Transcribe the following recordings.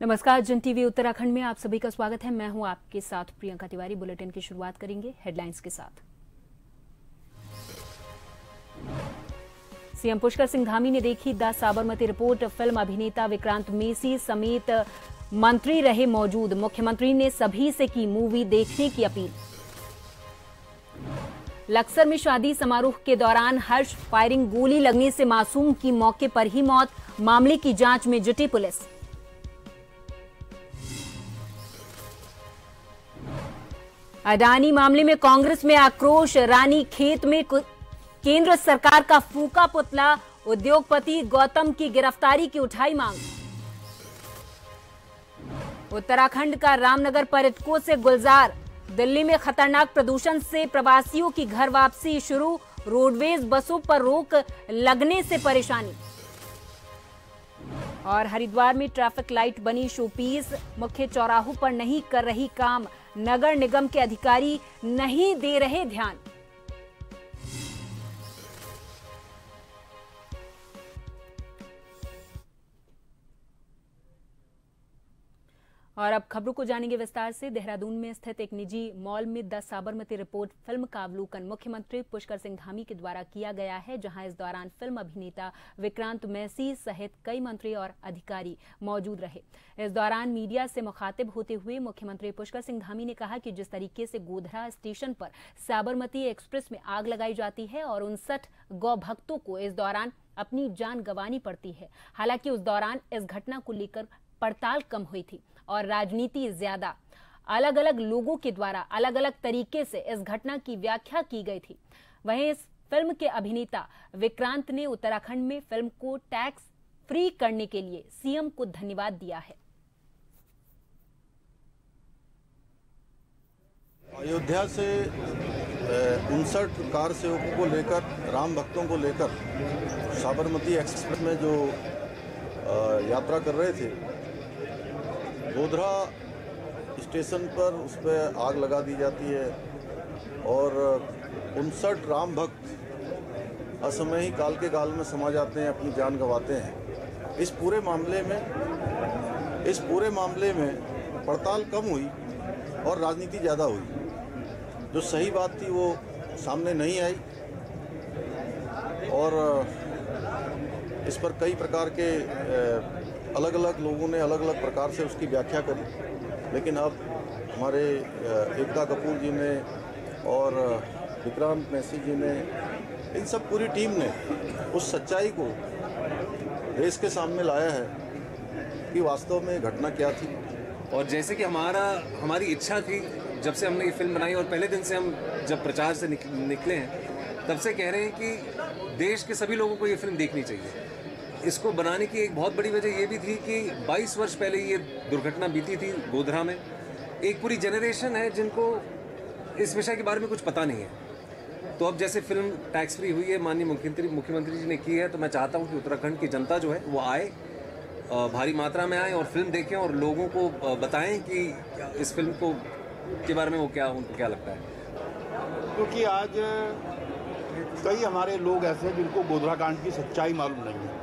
नमस्कार, जन टीवी उत्तराखंड में आप सभी का स्वागत है। मैं हूं आपके साथ प्रियंका तिवारी। बुलेटिन की शुरुआत करेंगे हेडलाइंस के साथ। सीएम पुष्कर सिंह धामी ने देखी द साबरमती रिपोर्ट। फिल्म अभिनेता विक्रांत मेसी समेत मंत्री रहे मौजूद। मुख्यमंत्री ने सभी से की मूवी देखने की अपील। लक्सर में शादी समारोह के दौरान हर्ष फायरिंग, गोली लगने से मासूम की मौके पर ही मौत। मामले की जांच में जुटी पुलिस। अडानी मामले में कांग्रेस में आक्रोश। रानी खेत में केंद्र सरकार का फूका पुतला। उद्योगपति गौतम की गिरफ्तारी की उठाई मांग। उत्तराखंड का रामनगर पर्यटकों से गुलजार। दिल्ली में खतरनाक प्रदूषण से प्रवासियों की घर वापसी शुरू। रोडवेज बसों पर रोक लगने से परेशानी। और हरिद्वार में ट्रैफिक लाइट बनी शोपीस। मुख्य चौराहों पर नहीं कर रही काम। नगर निगम के अधिकारी नहीं दे रहे ध्यान। और अब खबरों को जानेंगे विस्तार से। देहरादून में स्थित एक निजी मॉल में द साबरमती रिपोर्ट फिल्म का अवलोकन मुख्यमंत्री पुष्कर सिंह धामी के द्वारा किया गया है, जहां इस दौरान फिल्म अभिनेता विक्रांत मेसी सहित कई मंत्री और अधिकारी मौजूद रहे। इस दौरान मीडिया से मुखातिब होते हुए मुख्यमंत्री पुष्कर सिंह धामी ने कहा कि जिस तरीके से गोधरा स्टेशन पर साबरमती एक्सप्रेस में आग लगाई जाती है और 59 गौ भक्तों को इस दौरान अपनी जान गंवानी पड़ती है। हालांकि उस दौरान इस घटना को लेकर पड़ताल कम हुई थी और राजनीति ज्यादा। अलग अलग लोगों के द्वारा अलग अलग तरीके से इस घटना की व्याख्या की गई थी। वहीं इस फिल्म के अभिनेता विक्रांत ने उत्तराखंड में फिल्म को टैक्स फ्री करने के लिए सीएम को धन्यवाद दिया है। अयोध्या से 59 कार सेवकों को लेकर, राम भक्तों को लेकर साबरमती एक्सप्रेस में जो यात्रा कर रहे थे, गोधरा स्टेशन पर उस पर आग लगा दी जाती है और 59 राम भक्त असमय ही काल के गाल में समा जाते हैं, अपनी जान गंवाते हैं। इस पूरे मामले में पड़ताल कम हुई और राजनीति ज़्यादा हुई। जो सही बात थी वो सामने नहीं आई और इस पर कई प्रकार के अलग अलग लोगों ने अलग अलग प्रकार से उसकी व्याख्या करी। लेकिन अब हमारे एकता कपूर जी ने और विक्रांत मेसी जी ने, इन सब पूरी टीम ने उस सच्चाई को देश के सामने लाया है कि वास्तव में घटना क्या थी। और जैसे कि हमारी इच्छा थी, जब से हमने ये फिल्म बनाई और पहले दिन से हम जब प्रचार से निकले हैं, तब से कह रहे हैं कि देश के सभी लोगों को ये फिल्म देखनी चाहिए। इसको बनाने की एक बहुत बड़ी वजह ये भी थी कि 22 वर्ष पहले ये दुर्घटना बीती थी गोधरा में। एक पूरी जनरेशन है जिनको इस विषय के बारे में कुछ पता नहीं है। तो अब जैसे फिल्म टैक्स फ्री हुई है, माननीय मुख्यमंत्री जी ने की है, तो मैं चाहता हूँ कि उत्तराखंड की जनता जो है वो आए, भारी मात्रा में आए और फिल्म देखें और लोगों को बताएं कि इस फिल्म को के बारे में उनको क्या लगता है। क्योंकि आज कई हमारे लोग ऐसे हैं जिनको गोधरा कांड की सच्चाई मालूम नहीं है।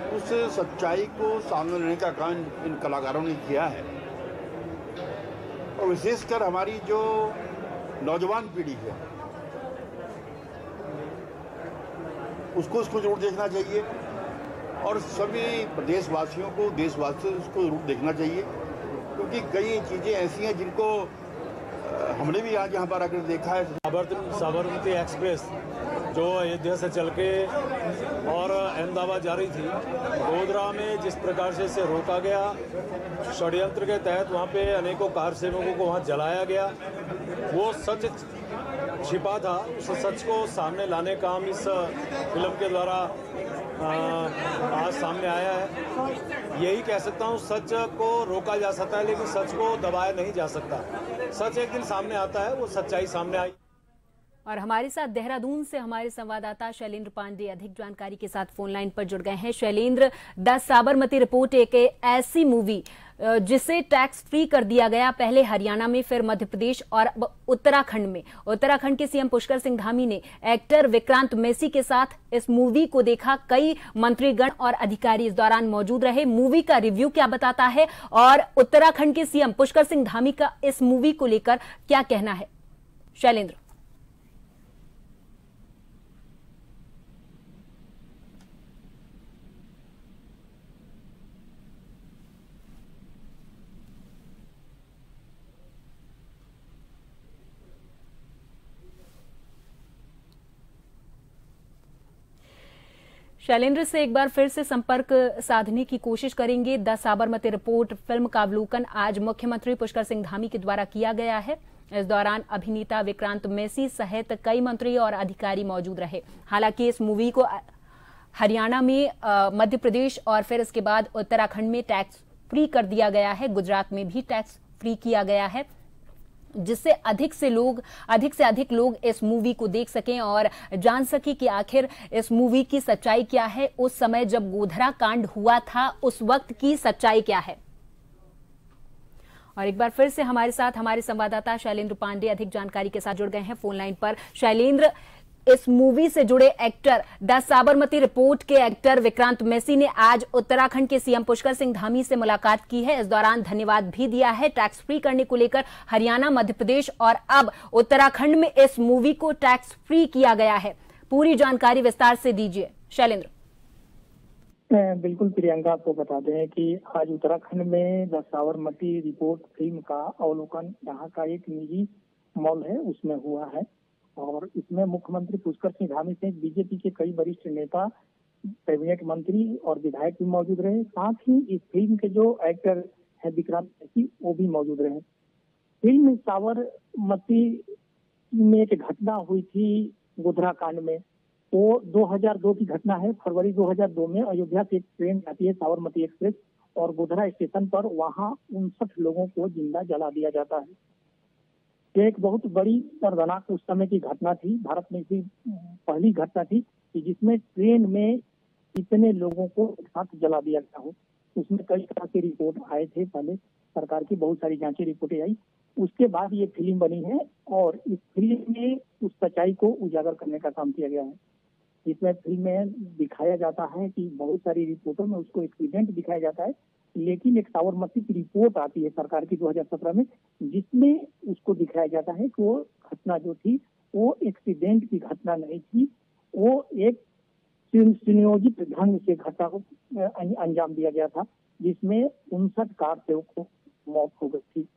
उस सच्चाई को सामने लाने का काम इन कलाकारों ने किया है और विशेषकर हमारी जो नौजवान पीढ़ी है उसको जरूर देखना चाहिए और सभी प्रदेशवासियों को उसको जरूर देखना चाहिए, क्योंकि कई चीज़ें ऐसी हैं जिनको हमने भी आज यहाँ पर आकर देखा है। साबरमती एक्सप्रेस जो अयोध्या से चल के और अहमदाबाद जा रही थी, गोधरा में जिस प्रकार से इसे रोका गया, षड्यंत्र के तहत वहाँ पे अनेकों कार सेवकों को वहाँ जलाया गया, वो सच छिपा था। उस सच को सामने लाने का काम इस फिल्म के द्वारा आज सामने आया है। यही कह सकता हूँ, सच को रोका जा सकता है लेकिन सच को दबाया नहीं जा सकता। सच एक दिन सामने आता है, वो सच्चाई सामने आई। और हमारे साथ देहरादून से हमारे संवाददाता शैलेंद्र पांडे अधिक जानकारी के साथ फोन लाइन पर जुड़ गए हैं। शैलेंद्र, द साबरमती रिपोर्ट एक ऐसी मूवी जिसे टैक्स फ्री कर दिया गया, पहले हरियाणा में, फिर मध्य प्रदेश और उत्तराखंड में। उत्तराखंड के सीएम पुष्कर सिंह धामी ने एक्टर विक्रांत मैसी के साथ इस मूवी को देखा। कई मंत्रीगण और अधिकारी इस दौरान मौजूद रहे। मूवी का रिव्यू क्या बताता है और उत्तराखंड के सीएम पुष्कर सिंह धामी का इस मूवी को लेकर क्या कहना है? शैलेंद्र। शैलेंद्र से एक बार फिर से संपर्क साधने की कोशिश करेंगे। द साबरमती रिपोर्ट फिल्म का अवलोकन आज मुख्यमंत्री पुष्कर सिंह धामी के द्वारा किया गया है। इस दौरान अभिनेता विक्रांत मैसी सहित कई मंत्री और अधिकारी मौजूद रहे। हालांकि इस मूवी को हरियाणा में, मध्य प्रदेश और फिर इसके बाद उत्तराखंड में टैक्स फ्री कर दिया गया है। गुजरात में भी टैक्स फ्री किया गया है, जिससे अधिक से अधिक लोग इस मूवी को देख सकें और जान सके कि आखिर इस मूवी की सच्चाई क्या है। उस समय जब गोधरा कांड हुआ था, उस वक्त की सच्चाई क्या है। और एक बार फिर से हमारे साथ हमारे संवाददाता शैलेंद्र पांडे अधिक जानकारी के साथ जुड़ गए हैं फोन लाइन पर। शैलेंद्र, इस मूवी से जुड़े एक्टर, द साबरमती रिपोर्ट के एक्टर विक्रांत मैसी ने आज उत्तराखंड के सीएम पुष्कर सिंह धामी से मुलाकात की है। इस दौरान धन्यवाद भी दिया है टैक्स फ्री करने को लेकर। हरियाणा, मध्य प्रदेश और अब उत्तराखंड में इस मूवी को टैक्स फ्री किया गया है। पूरी जानकारी विस्तार से दीजिए शैलेंद्र। बिल्कुल प्रियंका, आपको बता दें कि आज उत्तराखंड में द साबरमती रिपोर्ट फिल्म का अवलोकन यहाँ का एक निजी मॉल है उसमें हुआ है और इसमें मुख्यमंत्री पुष्कर सिंह धामी से बीजेपी के कई वरिष्ठ नेता, कैबिनेट मंत्री और विधायक भी मौजूद रहे। साथ ही इस फिल्म के जो एक्टर है विक्रांत मैसी, वो भी मौजूद रहे। फिल्म साबरमती में एक घटना हुई थी गोधरा कांड में, वो 2002 की घटना है। फरवरी 2002 में अयोध्या से एक ट्रेन जाती है साबरमती एक्सप्रेस और गोधरा स्टेशन पर वहां 59 लोगों को जिंदा जला दिया जाता है। यह एक बहुत बड़ी दर्दनाक उस समय की घटना थी। भारत में इसी पहली घटना थी कि जिसमें ट्रेन में इतने लोगों को एक साथ जला दिया गया हो। उसमें कई तरह के रिपोर्ट आए थे, पहले सरकार की बहुत सारी जांची रिपोर्टें आई, उसके बाद ये फिल्म बनी है और इस फिल्म में उस सच्चाई को उजागर करने का काम किया गया है। इसमें फिल्म में दिखाया जाता है कि बहुत सारी रिपोर्टों में उसको एक्सीडेंट दिखाया जाता है, लेकिन एक साबरमती की रिपोर्ट आती है सरकार की 2017 में, जिसमें उसको दिखाया जाता है कि वो घटना जो थी वो एक्सीडेंट की घटना नहीं थी, वो एक सुनियोजित ढंग से घटना को अंजाम दिया गया था, जिसमें 59 कार सेवकों को मौत हो गई थी।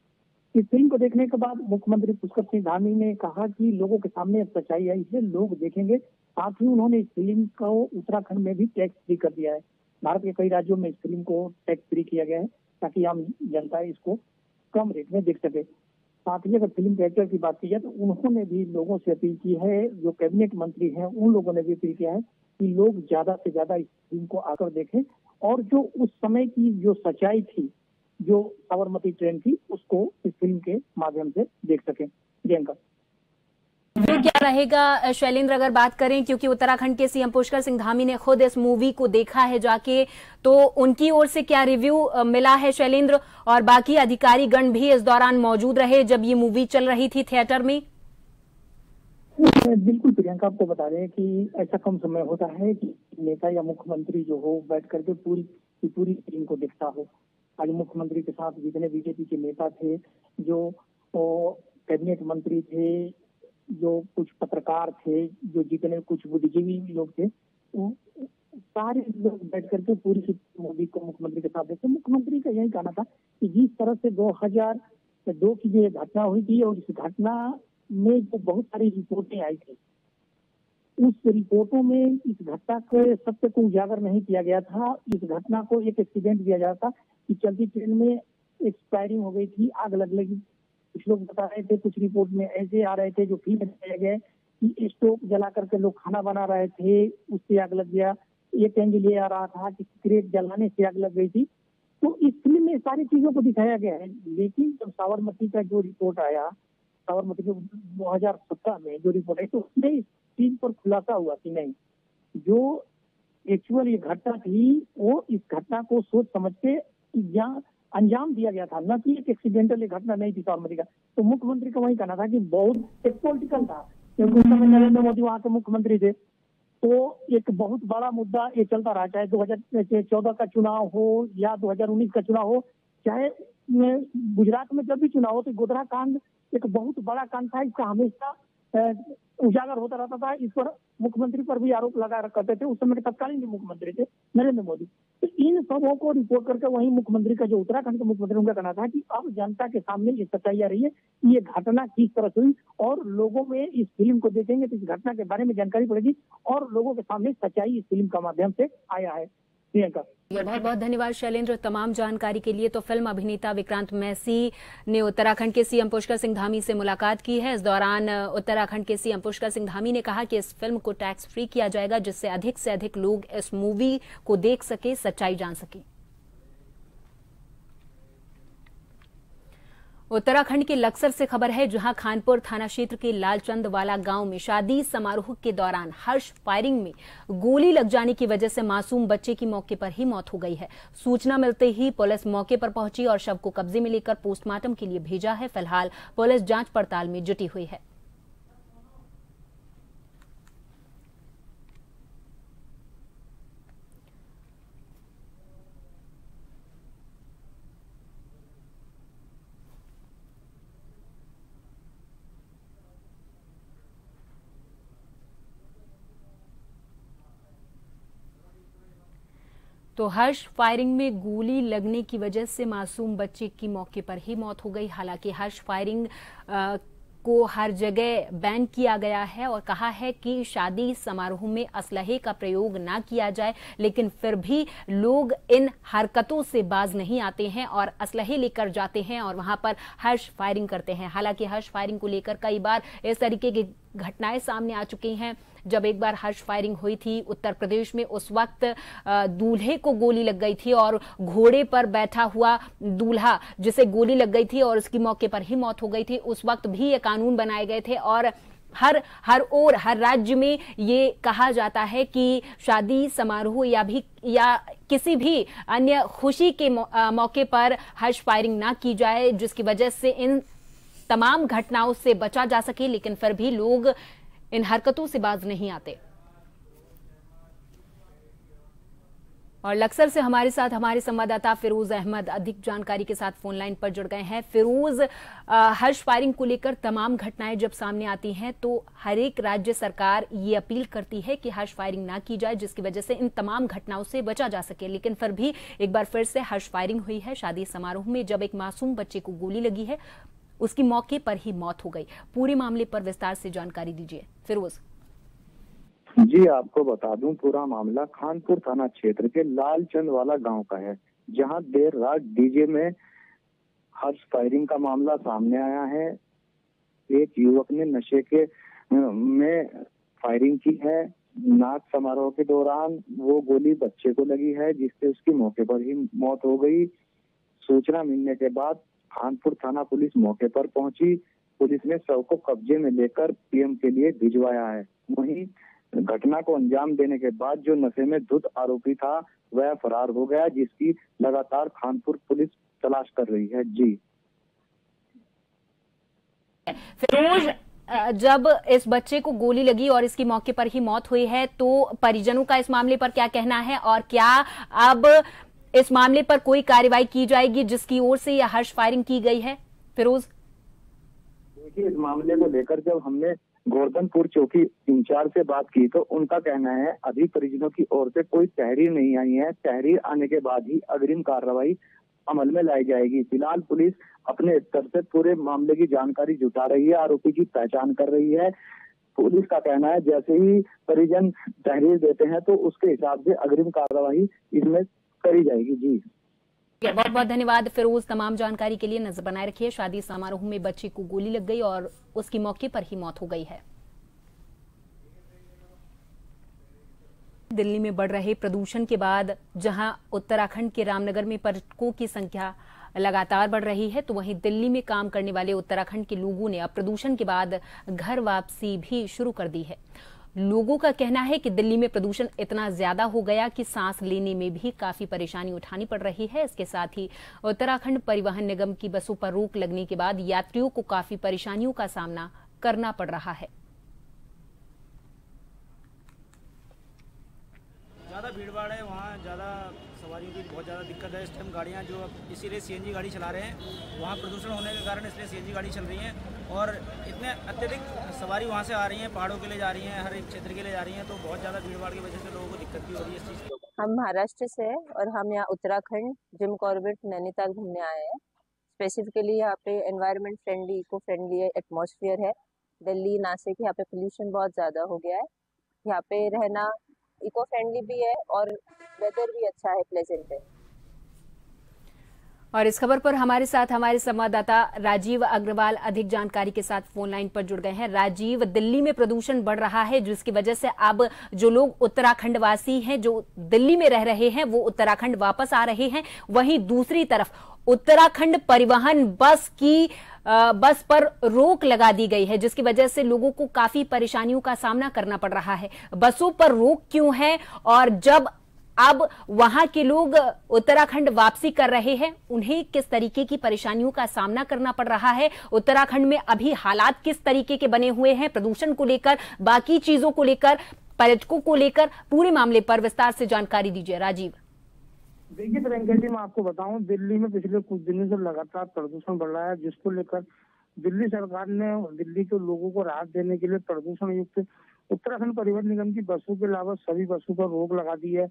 इस फिल्म को देखने के बाद मुख्यमंत्री पुष्कर सिंह धामी ने कहा कि लोगों के सामने सच्चाई आई है, लोग देखेंगे। साथ ही उन्होंने इस फिल्म को उत्तराखंड में भी टैक्स फ्री कर दिया है। भारत के कई राज्यों में इस फिल्म को टैक्स फ्री किया गया है ताकि आम जनता इसको कम रेट में देख सके। साथ ही अगर फिल्म के एक्टर की बात की जाए तो उन्होंने भी लोगों से अपील की है, जो कैबिनेट मंत्री हैं उन लोगों ने भी अपील किया है कि लोग ज्यादा से ज्यादा इस फिल्म को आकर देखें और जो उस समय की जो सच्चाई थी, जो साबरमती ट्रेन थी, उसको इस फिल्म के माध्यम से देख सकें। प्रियंका, क्या रहेगा शैलेंद्र, अगर बात करें, क्योंकि उत्तराखंड के सीएम पुष्कर सिंह धामी ने खुद इस मूवी को देखा है जाके, तो उनकी ओर से क्या रिव्यू मिला है शैलेंद्र? और बाकी अधिकारी गण भी इस दौरान मौजूद रहे जब ये मूवी चल रही थी थिएटर में? बिल्कुल प्रियंका, आपको बता दें कि ऐसा कम समय होता है कि नेता या मुख्यमंत्री जो हो बैठ करके पूरी फिल्म को देखता हो। आज मुख्यमंत्री के साथ जितने बीजेपी के नेता थे, जो कैबिनेट मंत्री थे, जो कुछ पत्रकार थे, जो जितने कुछ बुद्धिजीवी लोग थे, वो सारे लोग बैठ करके पूरी मूवी को मुख्यमंत्री के साथ देखते। मुख्यमंत्री का यही कहना था कि जिस तरह से 2002 की जो घटना हुई थी और इस घटना में जो बहुत सारी रिपोर्टें आई थी, उस रिपोर्टों में इस घटना के सत्य को उजागर नहीं किया गया था। इस घटना को एक एक्सीडेंट दिया जाता कि चलती ट्रेन में एक्सपायरिंग हो गई थी, आग लग लगी। कुछ लोग बता रहे थे, कुछ रिपोर्ट में ऐसे आ रहे थे जो फिल्म दिखाया गया कि स्टोव जला करके लोग खाना बना रहे थे, उससे आग लग गया। एक एंगल ये आ रहा था कि सिगरेट जलाने से आग लग गई थी। तो इस फिल्म में सारी चीजों को दिखाया गया है। लेकिन जब साबरमती का जो रिपोर्ट आया साबरमती के 2017 में जो रिपोर्ट है, तो उसमें इस चीज पर खुलासा हुआ कि नहीं, जो एक्चुअल ये घटना थी वो इस घटना को सोच समझ के यहाँ अंजाम दिया गया था, न कि एक एक्सीडेंटल घटना नहीं थी साबरमती का। तो मुख्यमंत्री का वही कहना था कि बहुत एक पॉलिटिकल था, क्योंकि उस समय नरेंद्र मोदी वहां के मुख्यमंत्री थे। तो एक बहुत बड़ा मुद्दा ये चलता रहा, चाहे 2014 का चुनाव हो या 2019 का चुनाव हो, चाहे गुजरात में जब भी चुनाव हो, तो गोधरा कांड एक बहुत बड़ा कांड था। इसका हमेशा उजागर होता रहता था। इस पर मुख्यमंत्री पर भी आरोप लगा करते थे, उस समय के तत्कालीन मुख्यमंत्री थे नरेंद्र मोदी। तो इन सबों को रिपोर्ट करके वही मुख्यमंत्री का जो उत्तराखंड के मुख्यमंत्री, उनका कहना था कि अब जनता के सामने ये सच्चाई आ रही है, ये घटना किस तरह से हुई, और लोगों में इस फिल्म को देखेंगे तो इस घटना के बारे में जानकारी पड़ेगी और लोगों के सामने सच्चाई इस फिल्म का माध्यम से आया है। प्रियंका, बहुत बहुत धन्यवाद शैलेंद्र तमाम जानकारी के लिए। तो फिल्म अभिनेता विक्रांत मैसी ने उत्तराखंड के सीएम पुष्कर सिंह धामी से मुलाकात की है। इस दौरान उत्तराखंड के सीएम पुष्कर सिंह धामी ने कहा कि इस फिल्म को टैक्स फ्री किया जाएगा, जिससे अधिक से अधिक लोग इस मूवी को देख सके, सच्चाई जान सके। उत्तराखंड के लक्सर से खबर है, जहां खानपुर थाना क्षेत्र के लालचंद वाला गांव में शादी समारोह के दौरान हर्ष फायरिंग में गोली लग जाने की वजह से मासूम बच्चे की मौके पर ही मौत हो गई है। सूचना मिलते ही पुलिस मौके पर पहुंची और शव को कब्जे में लेकर पोस्टमार्टम के लिए भेजा है। फिलहाल पुलिस जांच पड़ताल में जुटी हुई है। तो हर्ष फायरिंग में गोली लगने की वजह से मासूम बच्चे की मौके पर ही मौत हो गई। हालांकि हर्ष फायरिंग को हर जगह बैन किया गया है और कहा है कि शादी समारोह में असलहे का प्रयोग ना किया जाए, लेकिन फिर भी लोग इन हरकतों से बाज नहीं आते हैं और असलहे लेकर जाते हैं और वहां पर हर्ष फायरिंग करते हैं। हालांकि हर्ष फायरिंग को लेकर कई बार इस तरीके की घटनाएं सामने आ चुकी हैं। जब एक बार हर्ष फायरिंग हुई थी उत्तर प्रदेश में, उस वक्त दूल्हे को गोली लग गई थी और घोड़े पर बैठा हुआ दूल्हा जिसे गोली लग गई थी और उसकी मौके पर ही मौत हो गई थी। उस वक्त भी ये कानून बनाए गए थे और हर राज्य में ये कहा जाता है कि शादी समारोह या किसी भी अन्य खुशी के मौके पर हर्ष फायरिंग ना की जाए, जिसकी वजह से इन तमाम घटनाओं से बचा जा सके। लेकिन फिर भी लोग इन हरकतों से बाज नहीं आते। और लक्सर से हमारे साथ हमारे संवाददाता फिरोज अहमद अधिक जानकारी के साथ फोन लाइन पर जुड़ गए हैं। फिरोज, हर्ष फायरिंग को लेकर तमाम घटनाएं जब सामने आती हैं तो हर एक राज्य सरकार ये अपील करती है कि हर्ष फायरिंग ना की जाए, जिसकी वजह से इन तमाम घटनाओं से बचा जा सके। लेकिन फिर भी एक बार फिर से हर्ष फायरिंग हुई है शादी समारोह में, जब एक मासूम बच्चे को गोली लगी है, उसकी मौके पर ही मौत हो गई। पूरे मामले पर विस्तार से जानकारी दीजिए फिरोज। जी, आपको बता दूं, पूरा मामला खानपुर थाना क्षेत्र के लालचंद वाला गांव का है, जहां देर रात डीजे में हर्ष फायरिंग का मामला सामने आया है। एक युवक ने नशे के में फायरिंग की है। नाच समारोह के दौरान वो गोली बच्चे को लगी है, जिससे उसकी मौके पर ही मौत हो गई। सूचना मिलने के बाद खानपुर थाना पुलिस मौके पर पहुंची। पुलिस ने शव को कब्जे में लेकर पीएम के लिए भिजवाया है। वहीं घटना को अंजाम देने के बाद जो नशे में धुत आरोपी था वह फरार हो गया, जिसकी लगातार खानपुर पुलिस तलाश कर रही है। जी फिरोज, जब इस बच्चे को गोली लगी और इसकी मौके पर ही मौत हुई है, तो परिजनों का इस मामले पर क्या कहना है और क्या अब इस मामले पर कोई कार्रवाई की जाएगी जिसकी ओर से यह हर्ष फायरिंग की गई है? फिरोज, देखिए, इस मामले को लेकर जब हमने गोवर्धनपुर चौकी इंचार्ज से बात की तो उनका कहना है अभी परिजनों की ओर से कोई तहरीर नहीं आई है। तहरीर आने के बाद ही अग्रिम कार्रवाई अमल में लाई जाएगी। फिलहाल पुलिस अपने स्तर से पूरे मामले की जानकारी जुटा रही है, आरोपी की पहचान कर रही है। पुलिस का कहना है जैसे ही परिजन तहरीर देते हैं तो उसके हिसाब से अग्रिम कार्रवाई इसमें करी जाएगी। जी, बहुत बहुत धन्यवाद फिरोज, तमाम जानकारी के लिए। नजर बनाए रखिए। शादी समारोह में बच्चे को गोली लग गई और उसकी मौके पर ही मौत हो गई है। दिल्ली में बढ़ रहे प्रदूषण के बाद जहां उत्तराखंड के रामनगर में पर्यटकों की संख्या लगातार बढ़ रही है, तो वहीं दिल्ली में काम करने वाले उत्तराखंड के लोगों ने अब प्रदूषण के बाद घर वापसी भी शुरू कर दी है। लोगों का कहना है कि दिल्ली में प्रदूषण इतना ज्यादा हो गया कि सांस लेने में भी काफी परेशानी उठानी पड़ रही है। इसके साथ ही उत्तराखंड परिवहन निगम की बसों पर रोक लगने के बाद यात्रियों को काफी परेशानियों का सामना करना पड़ रहा है। ज़्यादा भीड़ भाड़ है, वहाँ ज़्यादा सवारियों की बहुत ज़्यादा दिक्कत है। इस टाइम गाड़ियाँ जो इसीलिए सीएनजी गाड़ी चला रहे हैं, वहाँ प्रदूषण होने के कारण इसलिए सीएनजी गाड़ी चल रही हैं और इतने अत्यधिक सवारी वहाँ से आ रही हैं, पहाड़ों के लिए जा रही हैं, हर एक क्षेत्र के लिए जा रही हैं, तो बहुत ज़्यादा भीड़ भाड़ की वजह से लोगों को दिक्कत भी हो रही है इस चीज़ की। हम महाराष्ट्र से हैं और हम यहाँ उत्तराखंड जिम कॉर्बेट नैनीताल घूमने आए हैं। स्पेसिफिकली यहाँ पे environment friendly, eco friendly atmosphere है। दिल्ली, नासिक, यहाँ पे पोल्यूशन बहुत ज़्यादा हो गया है। यहाँ पे रहना इको फ्रेंडली भी है और वेदर भी अच्छा है, प्लेजेंट है। और इस खबर पर हमारे साथ हमारे संवाददाता राजीव अग्रवाल अधिक जानकारी के साथ फोन लाइन पर जुड़ गए हैं। राजीव, दिल्ली में प्रदूषण बढ़ रहा है, जिसकी वजह से अब जो लोग उत्तराखंड वासी हैं, जो दिल्ली में रह रहे हैं, वो उत्तराखंड वापस आ रहे हैं। वहीं दूसरी तरफ उत्तराखंड परिवहन बस पर रोक लगा दी गई है, जिसकी वजह से लोगों को काफी परेशानियों का सामना करना पड़ रहा है। बसों पर रोक क्यों है, और जब अब वहां के लोग उत्तराखंड वापसी कर रहे हैं, उन्हें किस तरीके की परेशानियों का सामना करना पड़ रहा है? उत्तराखंड में अभी हालात किस तरीके के बने हुए हैं प्रदूषण को लेकर, बाकी चीजों को लेकर, पर्यटकों को लेकर? पूरे मामले पर विस्तार से जानकारी दीजिए राजीव। देखिए प्रियंका जी, मैं आपको बताऊं, दिल्ली में पिछले कुछ दिनों से लगातार प्रदूषण बढ़ रहा है, जिसको लेकर दिल्ली सरकार ने दिल्ली के लोगों को राहत देने के लिए प्रदूषण युक्त उत्तराखंड परिवहन निगम की बसों के अलावा सभी बसों पर रोक लगा दी है।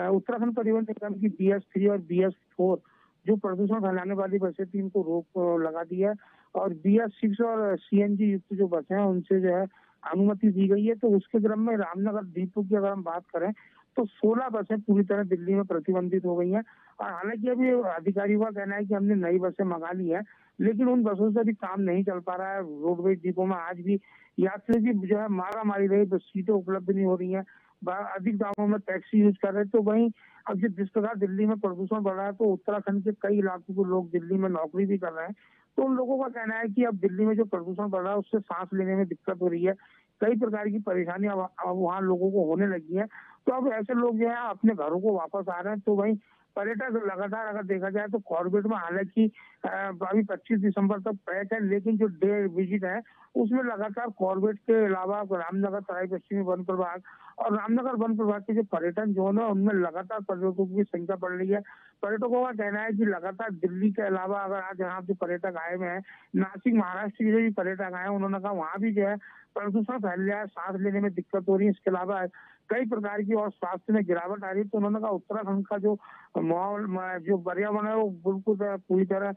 उत्तराखंड परिवहन निगम की BS3 और BS4 जो प्रदूषण फैलाने वाली बसें थी, इनको रोक लगा दी है, और BS6 और CNG युक्त जो बसें हैं उनसे जो है अनुमति दी गई है। तो उसके क्रम में रामनगर डिपो की अगर हम बात करें तो 16 बसें पूरी तरह दिल्ली में प्रतिबंधित हो गई हैं। और हालांकि अभी अधिकारियों का कहना है कि हमने नई बसें मंगा ली है, लेकिन उन बसों से भी काम नहीं चल पा रहा है। रोडवेज डिपो में आज भी यात्री की जो है मारा मारी रही, तो सीटें उपलब्ध नहीं हो रही हैं, अधिक दामों में टैक्सी यूज कर रहे हैं। तो वहीं अब जिस प्रकार दिल्ली में प्रदूषण बढ़ रहा है, तो उत्तराखंड के कई इलाकों के लोग दिल्ली में नौकरी भी कर रहे हैं, तो उन लोगों का कहना है कि अब दिल्ली में जो प्रदूषण बढ़ रहा है उससे सांस लेने में दिक्कत हो रही है, कई प्रकार की परेशानियां वहाँ लोगों को होने लगी है। तो अब ऐसे लोग जो है अपने घरों को वापस आ रहे हैं। तो वहीं पर्यटक लगातार अगर देखा जाए तो कॉर्बेट में हालांकि अभी 25 दिसंबर तक पैक है, लेकिन जो डे विजिट है उसमें लगातार कॉर्बेट के अलावा रामनगर तराई पश्चिमी वन प्रभाग और रामनगर वन प्रभाग के जो पर्यटन जोन है उनमें लगातार पर्यटकों की संख्या बढ़ रही है। पर्यटकों का कहना है कि लगातार दिल्ली के अलावा अगर आज यहाँ जो पर्यटक आए हुए हैं, नासिक महाराष्ट्र के जो भी पर्यटक आए हैं, उन्होंने कहा वहाँ भी जो है प्रदूषण फैल रहा है, सांस लेने में दिक्कत हो रही है। इसके अलावा कई प्रकार की और स्वास्थ्य में गिरावट आ रही है। तो उन्होंने कहा उत्तराखंड का जो माहौल, जो पर्यावरण है, वो बिल्कुल पूरी तरह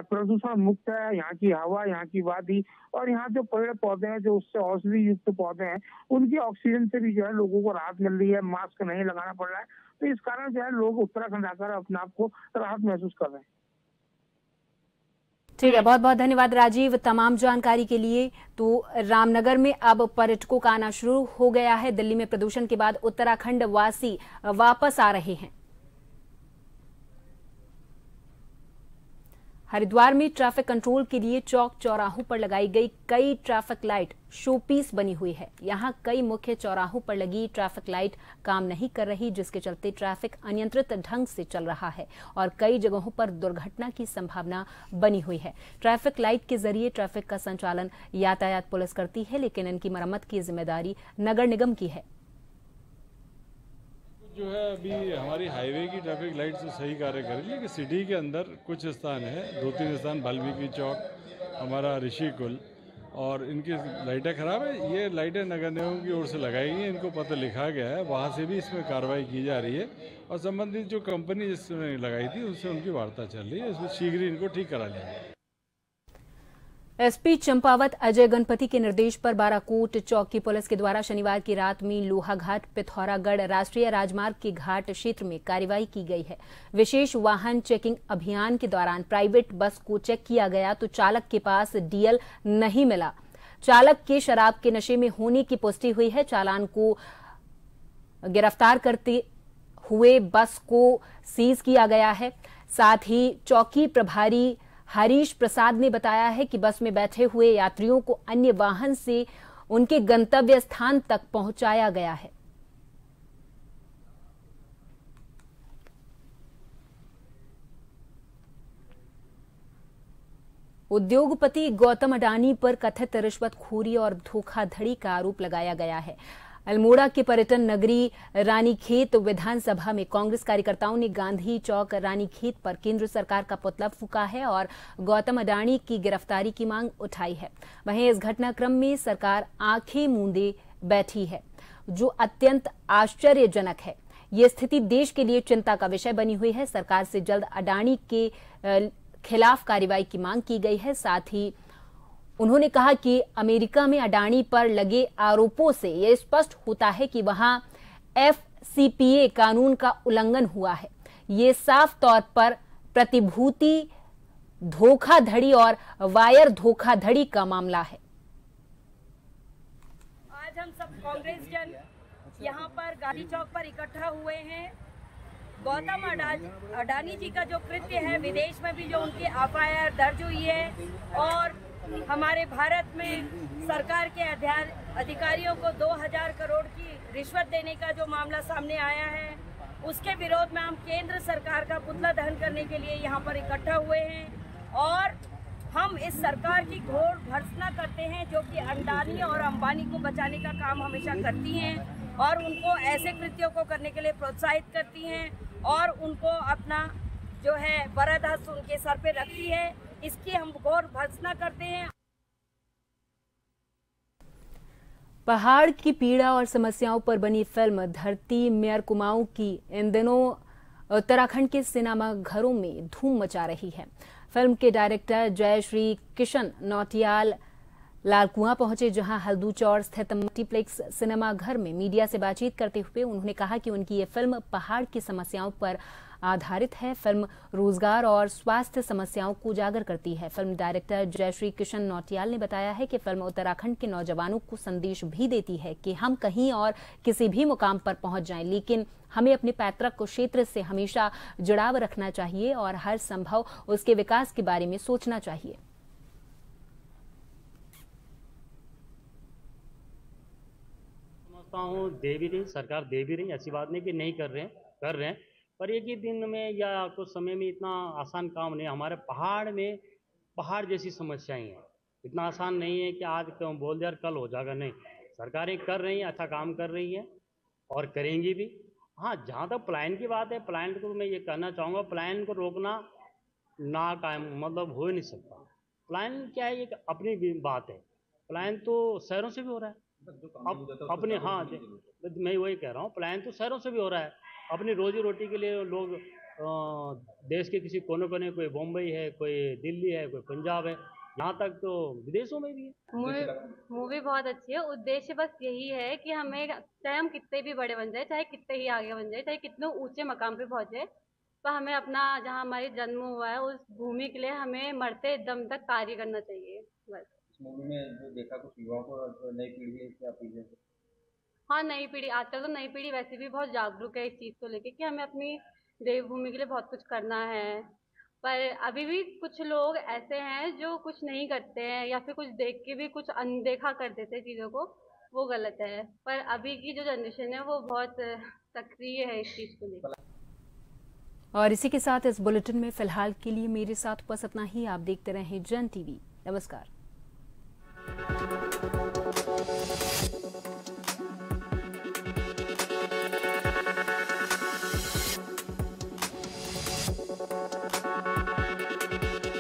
प्रदूषण मुक्त है। यहाँ की हवा, यहाँ की वादी और यहाँ जो पेड़ पौधे हैं, जो उससे औषधि युक्त पौधे हैं, उनकी ऑक्सीजन से भी जो है लोगों को राहत मिल रही है, मास्क नहीं लगाना पड़ रहा है। तो इस कारण जो है लोग उत्तराखंड आकर अपने आप को राहत महसूस कर रहे हैं। ठीक है, बहुत बहुत धन्यवाद राजीव तमाम जानकारी के लिए। तो रामनगर में अब पर्यटकों का आना शुरू हो गया है। दिल्ली में प्रदूषण के बाद उत्तराखंड वासी वापस आ रहे हैं। हरिद्वार में ट्रैफिक कंट्रोल के लिए चौक चौराहों पर लगाई गई कई ट्रैफिक लाइट शोपीस बनी हुई है। यहां कई मुख्य चौराहों पर लगी ट्रैफिक लाइट काम नहीं कर रही, जिसके चलते ट्रैफिक अनियंत्रित ढंग से चल रहा है और कई जगहों पर दुर्घटना की संभावना बनी हुई है। ट्रैफिक लाइट के जरिए ट्रैफिक का संचालन यातायात पुलिस करती है, लेकिन इनकी मरम्मत की जिम्मेदारी नगर निगम की है। जो है अभी हमारी हाईवे की ट्रैफिक लाइट तो सही कार्य कर रही है, लेकिन सिटी के अंदर कुछ स्थान है, 2-3 स्थान, वाल्मीकि चौक, हमारा ऋषिकुल, और इनकी लाइटें खराब है। ये लाइटें नगर निगम की ओर से लगाई गई हैं, इनको पत्र लिखा गया है, वहाँ से भी इसमें कार्रवाई की जा रही है और संबंधित जो कंपनी जिसने लगाई थी उससे उनकी वार्ता चल रही है, इसमें शीघ्र ही इनको ठीक करा लिया जाए। एसपी चंपावत अजय गणपति के निर्देश पर बाराकोट चौक की पुलिस के द्वारा शनिवार की रात में लोहाघाट पिथौरागढ़ राष्ट्रीय राजमार्ग के घाट क्षेत्र में कार्रवाई की गई है। विशेष वाहन चेकिंग अभियान के दौरान प्राइवेट बस को चेक किया गया तो चालक के पास डीएल नहीं मिला। चालक के शराब के नशे में होने की पुष्टि हुई है। चालान को गिरफ्तार करते हुए बस को सीज किया गया है। साथ ही चौकी प्रभारी हरीश प्रसाद ने बताया है कि बस में बैठे हुए यात्रियों को अन्य वाहन से उनके गंतव्य स्थान तक पहुंचाया गया है। उद्योगपति गौतम अडानी पर कथित रिश्वतखोरी और धोखाधड़ी का आरोप लगाया गया है। अल्मोड़ा के पर्यटन नगरी रानीखेत विधानसभा में कांग्रेस कार्यकर्ताओं ने गांधी चौक रानीखेत पर केंद्र सरकार का पुतला फूंका है और गौतम अडानी की गिरफ्तारी की मांग उठाई है। वहीं इस घटनाक्रम में सरकार आंखें मूंदे बैठी है, जो अत्यंत आश्चर्यजनक है। ये स्थिति देश के लिए चिंता का विषय बनी हुई है। सरकार से जल्द अडानी के खिलाफ कार्रवाई की मांग की गई है। साथ ही उन्होंने कहा कि अमेरिका में अडानी पर लगे आरोपों से यह स्पष्ट होता है कि वहां FCPA कानून का उल्लंघन हुआ है। ये साफ तौर पर प्रतिभूति धोखाधड़ी और वायर धोखाधड़ी का मामला है। आज हम सब कांग्रेस जन यहाँ पर गांधी चौक पर इकट्ठा हुए हैं। गौतम अडानी जी का जो कृत्य है, विदेश में भी जो उनकी FIR दर्ज हुई है और हमारे भारत में सरकार के अधिकारियों को 2000 करोड़ की रिश्वत देने का जो मामला सामने आया है, उसके विरोध में हम केंद्र सरकार का पुतला दहन करने के लिए यहाँ पर इकट्ठा हुए हैं और हम इस सरकार की घोर भर्त्सना करते हैं, जो कि अडानी और अंबानी को बचाने का काम हमेशा करती हैं और उनको ऐसे कृत्यों को करने के लिए प्रोत्साहित करती हैं और उनको अपना जो है वरदहस्त उनके सर पे रखती है। इसकी हम घोर भर्त्सना करते हैं। पहाड़ की पीड़ा और समस्याओं पर बनी फिल्म धरती मेयर कुमाऊं की इन दिनों उत्तराखंड के सिनेमा घरों में धूम मचा रही है। फिल्म के डायरेक्टर जयश्री किशन नौटियाल लालकुआं पहुंचे, जहां हल्दूचौर स्थित मल्टीप्लेक्स सिनेमा घर में मीडिया से बातचीत करते हुए उन्होंने कहा कि उनकी ये फिल्म पहाड़ की समस्याओं पर आधारित है। फिल्म रोजगार और स्वास्थ्य समस्याओं को उजागर करती है। फिल्म डायरेक्टर जयश्री किशन नौटियाल ने बताया है कि फिल्म उत्तराखंड के नौजवानों को संदेश भी देती है कि हम कहीं और किसी भी मुकाम पर पहुंच जाएं, लेकिन हमें अपने पैतृक क्षेत्र से हमेशा जुड़ाव रखना चाहिए और हर संभव उसके विकास के बारे में सोचना चाहिए। दे भी रही सरकार, दे भी रही, ऐसी बात नहीं कि नहीं कर रहे हैं, पर एक ही दिन में या कुछ समय में इतना आसान काम नहीं। हमारे पहाड़ में पहाड़ जैसी समस्याएं हैं, इतना आसान नहीं है कि आज बोल दिया कल हो जाएगा, नहीं। सरकारें कर रही हैं, अच्छा काम कर रही हैं और करेंगी भी। हाँ, जहाँ तक प्लान की बात है, प्लान को मैं ये कहना चाहूँगा, प्लान को रोकना ना कायम मतलब हो ही नहीं सकता। प्लान क्या है, एक अपनी बात है। प्लान तो शहरों से भी हो रहा है अपने, हाँ मैं वही कह रहा हूँ, प्लान तो शहरों से भी हो रहा है। अपनी रोजी रोटी के लिए लोग देश के किसी कोने कोने, कोई बम्बई है, कोई दिल्ली है, कोई पंजाब है, यहाँ तक तो विदेशों में भी है। मूवी बहुत अच्छी है। उद्देश्य बस यही है कि हमें, चाहे हम कितने भी बड़े बन जाए, चाहे कितने ही आगे बन जाए, चाहे कितने ऊंचे मकाम पे पहुंचे, पर हमें अपना जहाँ हमारी जन्म हुआ है उस भूमि के लिए हमें मरते दम तक कार्य करना चाहिए। बस मूवी में जो देखा कुछ युवाओं को, नई पीढ़ी क्या अपील है? हाँ, नई पीढ़ी, आजकल तो नई पीढ़ी वैसे भी बहुत जागरूक है इस चीज़ को लेके कि हमें अपनी देवभूमि के लिए बहुत कुछ करना है। पर अभी भी कुछ लोग ऐसे हैं जो कुछ नहीं करते हैं या फिर कुछ देख के भी कुछ अनदेखा कर देते हैं चीज़ों को, वो गलत है। पर अभी की जो जनरेशन है वो बहुत सक्रिय है इस चीज़ को लेकर। और इसी के साथ इस बुलेटिन में फिलहाल के लिए मेरे साथ बस इतना ही। आप देखते रहें जन टीवी। नमस्कार।